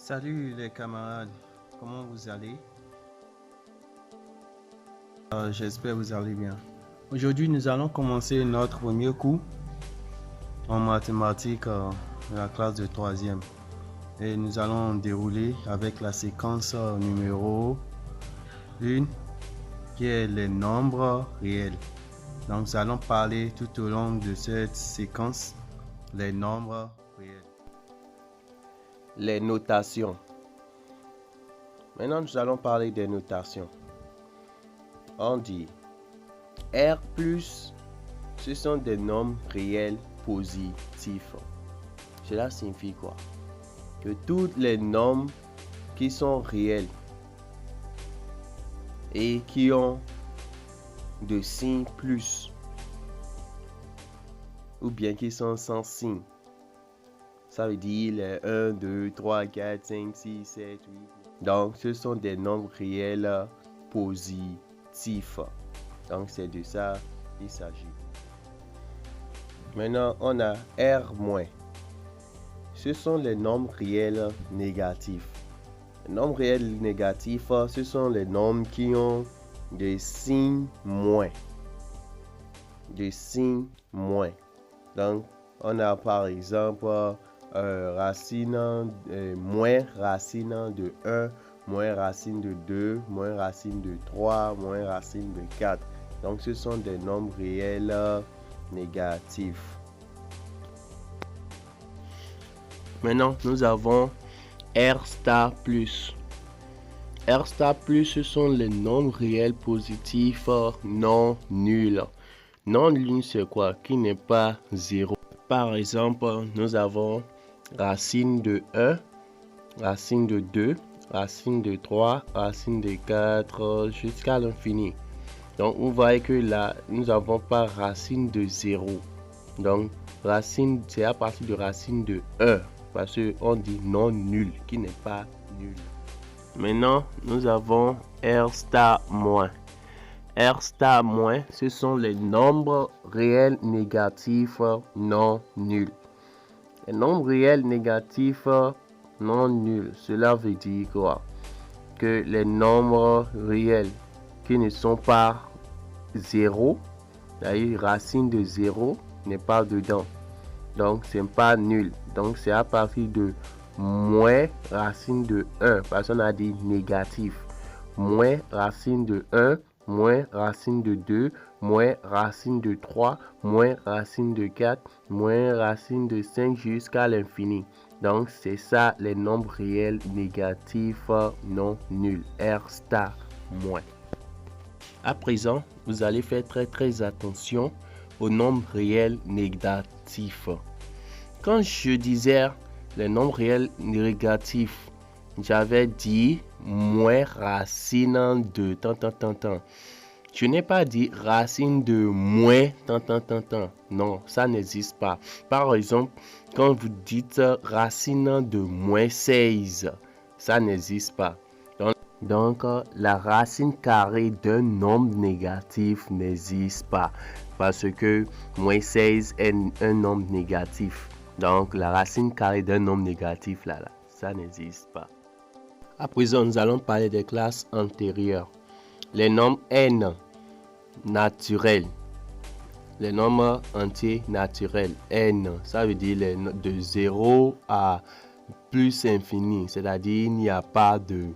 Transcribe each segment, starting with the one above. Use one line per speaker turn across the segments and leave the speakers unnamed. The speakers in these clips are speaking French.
Salut les camarades, comment vous allez? J'espère que vous allez bien. Aujourd'hui, nous allons commencer notre premier cours en mathématiques de la classe de 3e. Et nous allons dérouler avec la séquence numéro 1 qui est les nombres réels. Donc, nous allons parler tout au long de cette séquence les nombres réels. Les notations. Maintenant, nous allons parler des notations. On dit R+, ce sont des nombres réels positifs. Cela signifie quoi? Que tous les nombres qui sont réels et qui ont de signe plus ou bien qui sont sans signe, ça veut dire les 1, 2, 3, 4, 5, 6, 7, 8. Donc, ce sont des nombres réels positifs. Donc, c'est de ça qu'il s'agit. Maintenant, on a R-. Ce sont les nombres réels négatifs. Les nombres réels négatifs, ce sont les nombres qui ont des signes moins. Des signes moins. Donc, on a par exemple racine moins racine de 1, moins racine de 2, moins racine de 3, moins racine de 4. Donc, ce sont des nombres réels négatifs. Maintenant, nous avons R*+. R*+, ce sont les nombres réels positifs non nuls. Non nul, c'est quoi? Qui n'est pas 0. Par exemple, nous avons racine de 1, racine de 2, racine de 3, racine de 4, jusqu'à l'infini. Donc, vous voyez que là, nous n'avons pas racine de 0. Donc, racine, c'est à partir de racine de 1. Parce qu'on dit non nul, qui n'est pas nul. Maintenant, nous avons R*-. R*-, ce sont les nombres réels négatifs non nuls. Les nombres réels négatifs non nuls, cela veut dire quoi? Que les nombres réels qui ne sont pas 0, c'est-à-dire racine de 0 n'est pas dedans. Donc, ce n'est pas nul. Donc, c'est à partir de moins racine de 1, parce qu'on a dit négatif. Moins racine de 1, moins racine de 2, moins racine de 3, moins racine de 4, moins racine de 5 jusqu'à l'infini. Donc, c'est ça les nombres réels négatifs non nuls. R*-. À présent, vous allez faire très attention aux nombres réels négatifs. Quand je disais les nombres réels négatifs, j'avais dit moins racine de tant. Je n'ai pas dit racine de moins tant. Non, ça n'existe pas. Par exemple, quand vous dites racine de moins 16, ça n'existe pas. Donc, la racine carrée d'un nombre négatif n'existe pas. Parce que moins 16 est un nombre négatif. Donc, la racine carrée d'un nombre négatif, là, ça n'existe pas. À présent, nous allons parler des classes antérieures. Les nombres n naturels. Les nombres entiers naturels. N, ça veut dire de 0 à plus infini. C'est-à-dire, il n'y a pas de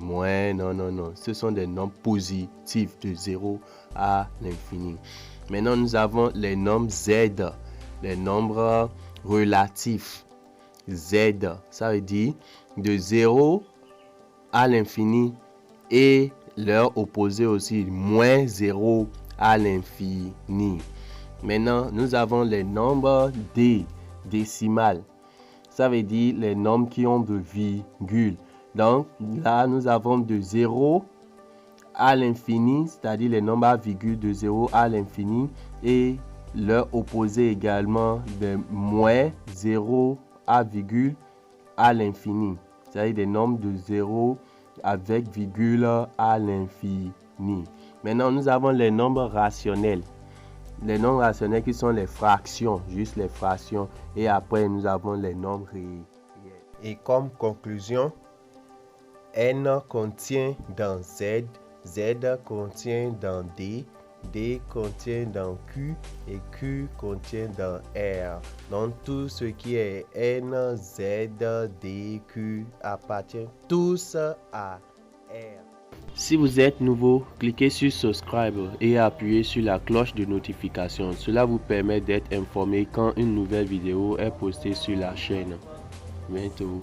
moins, non. Ce sont des nombres positifs de 0 à l'infini. Maintenant, nous avons les nombres Z, les nombres relatifs. Z, ça veut dire de 0 à l'infini et leur opposé aussi, moins 0 à l'infini. Maintenant, nous avons les nombres D, décimales. Ça veut dire les nombres qui ont de virgule. Donc, là, nous avons de 0 à l'infini, c'est-à-dire les nombres à virgule de 0 à l'infini, et leur opposé également de moins 0 à virgule à l'infini, c'est-à-dire des nombres de 0 avec virgule à l'infini. Maintenant, nous avons les nombres rationnels. Les nombres rationnels qui sont les fractions, juste les fractions, et après nous avons les nombres réels. Et comme conclusion, N contient dans Z, Z contient dans D, D contient dans Q et Q contient dans R. Donc tout ce qui est N, Z, D, Q appartient tous à R. Si vous êtes nouveau, cliquez sur subscribe et appuyez sur la cloche de notification. Cela vous permet d'être informé quand une nouvelle vidéo est postée sur la chaîne. Bientôt.